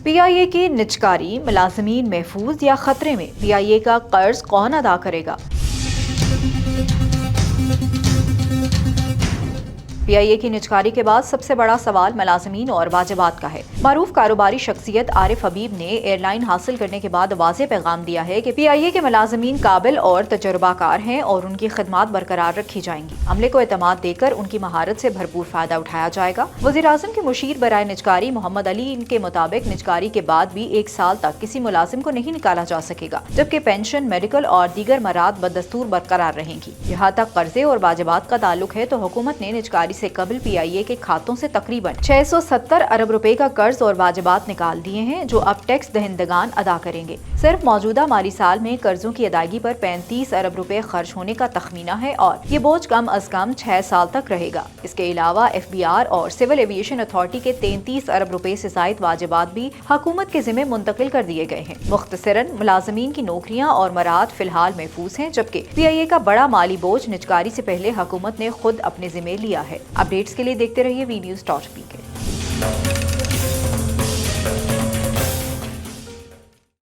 PIA की निजकारी मुलाजमीन महफूज या खतरे में, PIA का कर्ज कौन अदा करेगा? PIA की निजकारी के बाद सबसे बड़ा सवाल मुलाजमीन और वाजिबात का है। मारूफ कारोबारी शख्सियत आरिफ हबीब ने एयरलाइन हासिल करने के बाद वाज़ेह पैगाम दिया है कि PIA के मुलाजमीन काबिल और तजुर्बाकार हैं और उनकी खिदमात बरकरार रखी जाएंगी। अमले को एतमाद देकर उनकी महारत से भरपूर फायदा उठाया जाएगा। वज़ीर आज़म के मुशीर बराए निजकारी मोहम्मद अली के मुताबिक निजकारी के बाद भी 1 साल तक किसी मुलाजिम को नहीं निकाला जा सकेगा, जबकि पेंशन, मेडिकल और दीगर मराद बदस्तूर बरकरार रहेंगी। जहाँ तक कर्जे और वाजिबात का ताल्लुक है तो हुकूमत ने निजकारी से कबल PIA के खातों से तकरीबन 670 अरब रुपए का कर्ज और वाजिबात निकाल दिए हैं, जो अब टैक्स दहिंदगान अदा करेंगे। सिर्फ मौजूदा माली साल में कर्जों की अदायगी पर 35 अरब रुपए खर्च होने का तखमीना है और ये बोझ कम अज कम 6 साल तक रहेगा। इसके अलावा FBR और सिविल एविएशन अथॉरिटी के 33 अरब रुपए से जायद वाजिबात भी हुकूमत के जिम्मे मुंतकिल कर दिए गए हैं। मुख्तसरन मुलाजमीन की नौकरियां और मराद फिलहाल महफूज हैं, जबकि PIA का बड़ा माली बोझ निजकारी से पहले हुकूमत ने खुद अपने जिम्मे लिया है। अपडेट्स के लिए देखते रहिए VNews.pk।